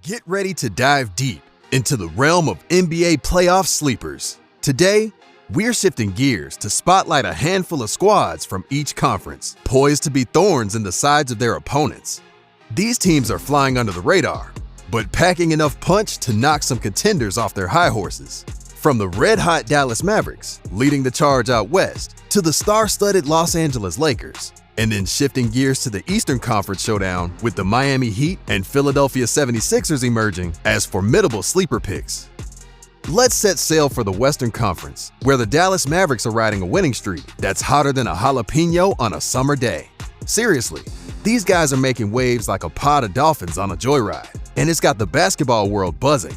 Get ready to dive deep into the realm of NBA playoff sleepers. Today, we're shifting gears to spotlight a handful of squads from each conference, poised to be thorns in the sides of their opponents. These teams are flying under the radar, but packing enough punch to knock some contenders off their high horses. From the red-hot Dallas Mavericks, leading the charge out west, to the star-studded Los Angeles Lakers, and then shifting gears to the Eastern Conference showdown with the Miami Heat and Philadelphia 76ers emerging as formidable sleeper picks. Let's set sail for the Western Conference, where the Dallas Mavericks are riding a winning streak that's hotter than a jalapeno on a summer day. Seriously, these guys are making waves like a pod of dolphins on a joyride, and it's got the basketball world buzzing.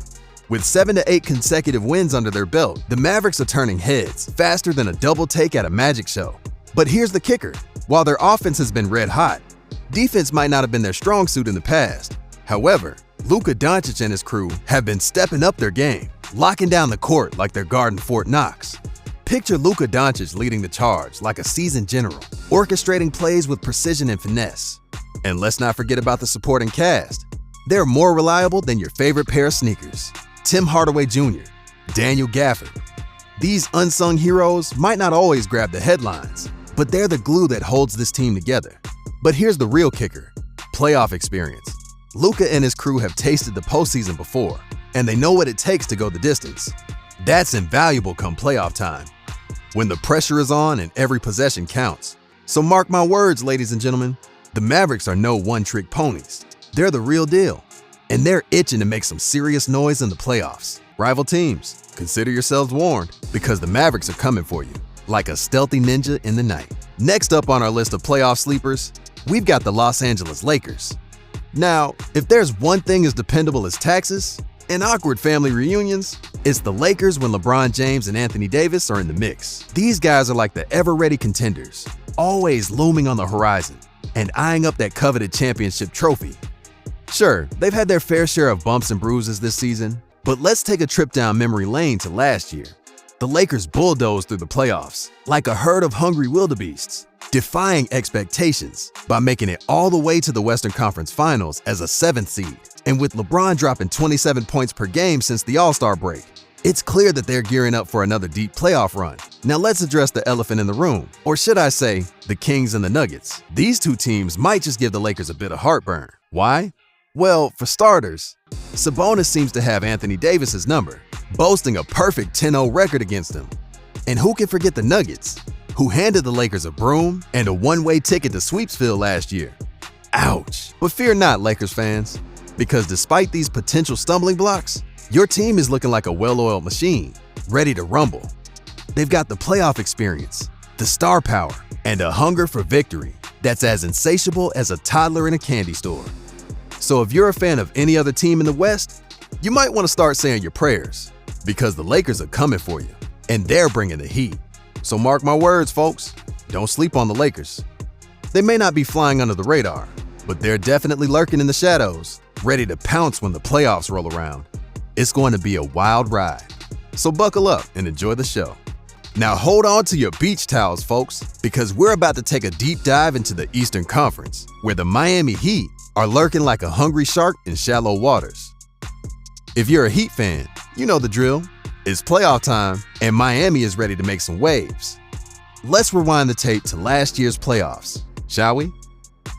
With 7 to 8 consecutive wins under their belt, the Mavericks are turning heads faster than a double take at a magic show. But here's the kicker. While their offense has been red hot, defense might not have been their strong suit in the past. However, Luka Doncic and his crew have been stepping up their game, locking down the court like they're guarding Fort Knox. Picture Luka Doncic leading the charge like a seasoned general, orchestrating plays with precision and finesse. And let's not forget about the supporting cast. They're more reliable than your favorite pair of sneakers. Tim Hardaway Jr., Daniel Gafford. These unsung heroes might not always grab the headlines, but they're the glue that holds this team together. But here's the real kicker: playoff experience. Luka and his crew have tasted the postseason before, and they know what it takes to go the distance. That's invaluable come playoff time, when the pressure is on and every possession counts. So mark my words, ladies and gentlemen, the Mavericks are no one-trick ponies. They're the real deal, and they're itching to make some serious noise in the playoffs. Rival teams, consider yourselves warned, because the Mavericks are coming for you, like a stealthy ninja in the night. Next up on our list of playoff sleepers, we've got the Los Angeles Lakers. Now, if there's one thing as dependable as taxes and awkward family reunions, it's the Lakers when LeBron James and Anthony Davis are in the mix. These guys are like the ever-ready contenders, always looming on the horizon and eyeing up that coveted championship trophy. Sure, they've had their fair share of bumps and bruises this season, but let's take a trip down memory lane to last year. The Lakers bulldozed through the playoffs like a herd of hungry wildebeests, defying expectations by making it all the way to the Western Conference Finals as a 7th seed. And with LeBron dropping 27 points per game since the All-Star break, it's clear that they're gearing up for another deep playoff run. Now let's address the elephant in the room, or should I say, the Kings and the Nuggets. These two teams might just give the Lakers a bit of heartburn. Why? Well, for starters, Sabonis seems to have Anthony Davis's number, boasting a perfect 10-0 record against him. And who can forget the Nuggets, who handed the Lakers a broom and a one-way ticket to Sweepsville last year? Ouch. But fear not, Lakers fans, because despite these potential stumbling blocks, your team is looking like a well-oiled machine, ready to rumble. They've got the playoff experience, the star power, and a hunger for victory that's as insatiable as a toddler in a candy store. So if you're a fan of any other team in the West, you might want to start saying your prayers, because the Lakers are coming for you, and they're bringing the heat. So mark my words, folks, don't sleep on the Lakers. They may not be flying under the radar, but they're definitely lurking in the shadows, ready to pounce when the playoffs roll around. It's going to be a wild ride. So buckle up and enjoy the show. Now hold on to your beach towels, folks, because we're about to take a deep dive into the Eastern Conference, where the Miami Heat are lurking like a hungry shark in shallow waters. If you're a Heat fan, you know the drill. It's playoff time, and Miami is ready to make some waves. Let's rewind the tape to last year's playoffs, shall we?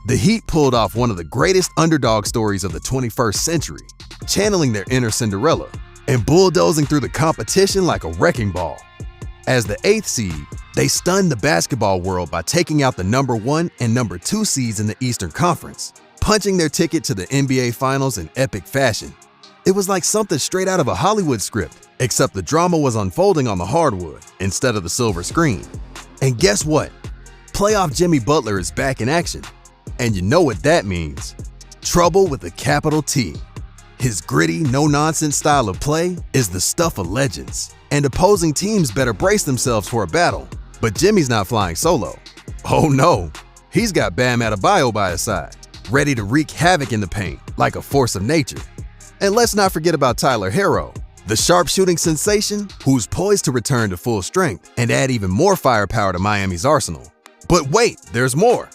The Heat pulled off one of the greatest underdog stories of the 21st century, channeling their inner Cinderella and bulldozing through the competition like a wrecking ball. As the 8th seed, they stunned the basketball world by taking out the number 1 and number 2 seeds in the Eastern Conference, punching their ticket to the NBA Finals in epic fashion. It was like something straight out of a Hollywood script, except the drama was unfolding on the hardwood instead of the silver screen. And guess what? Playoff Jimmy Butler is back in action. And you know what that means. Trouble with a capital T. His gritty, no-nonsense style of play is the stuff of legends, and opposing teams better brace themselves for a battle. But Jimmy's not flying solo. Oh no, he's got Bam Adebayo by his side, ready to wreak havoc in the paint like a force of nature. And let's not forget about Tyler Herro, the sharpshooting sensation who's poised to return to full strength and add even more firepower to Miami's arsenal. But wait, there's more.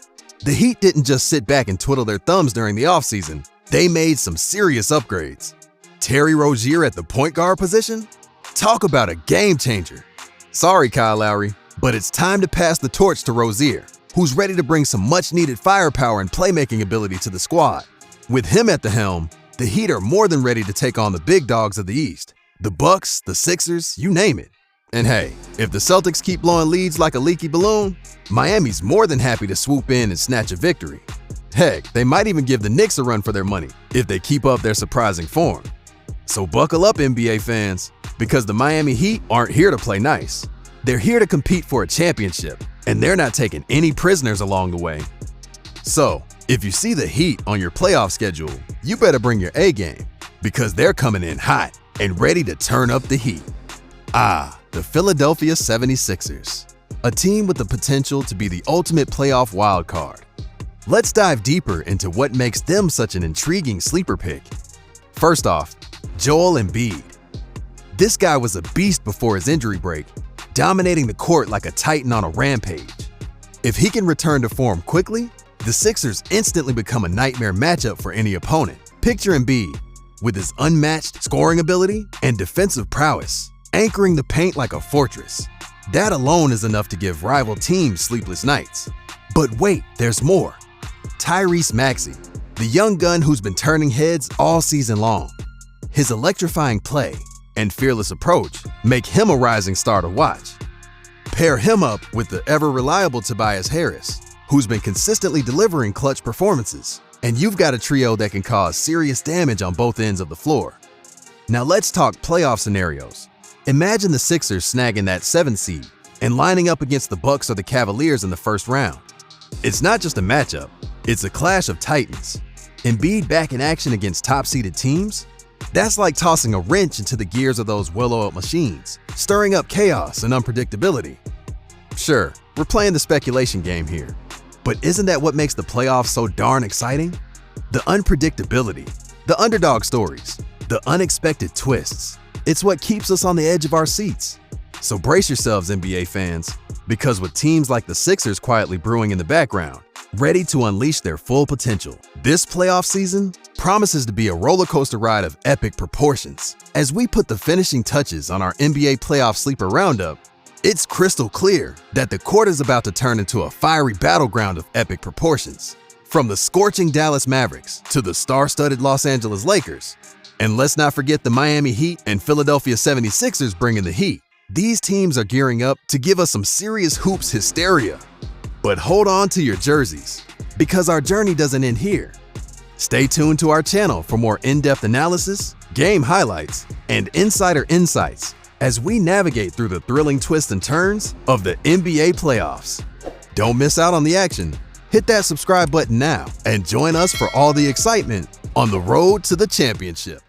The Heat didn't just sit back and twiddle their thumbs during the offseason. They made some serious upgrades. Terry Rozier at the point guard position? Talk about a game changer. Sorry, Kyle Lowry, but it's time to pass the torch to Rozier, who's ready to bring some much-needed firepower and playmaking ability to the squad. With him at the helm, the Heat are more than ready to take on the big dogs of the East. The Bucks, the Sixers, you name it. And hey, if the Celtics keep blowing leads like a leaky balloon, Miami's more than happy to swoop in and snatch a victory. Heck, they might even give the Knicks a run for their money if they keep up their surprising form. So buckle up, NBA fans, because the Miami Heat aren't here to play nice. They're here to compete for a championship, and they're not taking any prisoners along the way. So, if you see the Heat on your playoff schedule, you better bring your A game, because they're coming in hot and ready to turn up the heat. The Philadelphia 76ers, a team with the potential to be the ultimate playoff wildcard. Let's dive deeper into what makes them such an intriguing sleeper pick. First off, Joel Embiid. This guy was a beast before his injury break, dominating the court like a titan on a rampage. If he can return to form quickly, the Sixers instantly become a nightmare matchup for any opponent. Picture Embiid, with his unmatched scoring ability and defensive prowess, anchoring the paint like a fortress. That alone is enough to give rival teams sleepless nights. But wait, there's more. Tyrese Maxey, the young gun who's been turning heads all season long. His electrifying play and fearless approach make him a rising star to watch. Pair him up with the ever-reliable Tobias Harris, who's been consistently delivering clutch performances, and you've got a trio that can cause serious damage on both ends of the floor. Now let's talk playoff scenarios. Imagine the Sixers snagging that 7th seed and lining up against the Bucks or the Cavaliers in the first round. It's not just a matchup, it's a clash of titans. Embiid back in action against top-seeded teams? That's like tossing a wrench into the gears of those well-oiled machines, stirring up chaos and unpredictability. Sure, we're playing the speculation game here, but isn't that what makes the playoffs so darn exciting? The unpredictability, the underdog stories, the unexpected twists. It's what keeps us on the edge of our seats. So brace yourselves, NBA fans, because with teams like the Sixers quietly brewing in the background, ready to unleash their full potential, this playoff season promises to be a roller coaster ride of epic proportions. As we put the finishing touches on our NBA playoff sleeper roundup, it's crystal clear that the court is about to turn into a fiery battleground of epic proportions. From the scorching Dallas Mavericks to the star-studded Los Angeles Lakers. And let's not forget the Miami Heat and Philadelphia 76ers bringing the heat. These teams are gearing up to give us some serious hoops hysteria. But hold on to your jerseys, because our journey doesn't end here. Stay tuned to our channel for more in-depth analysis, game highlights, and insider insights as we navigate through the thrilling twists and turns of the NBA playoffs. Don't miss out on the action. Hit that subscribe button now and join us for all the excitement on the road to the championship.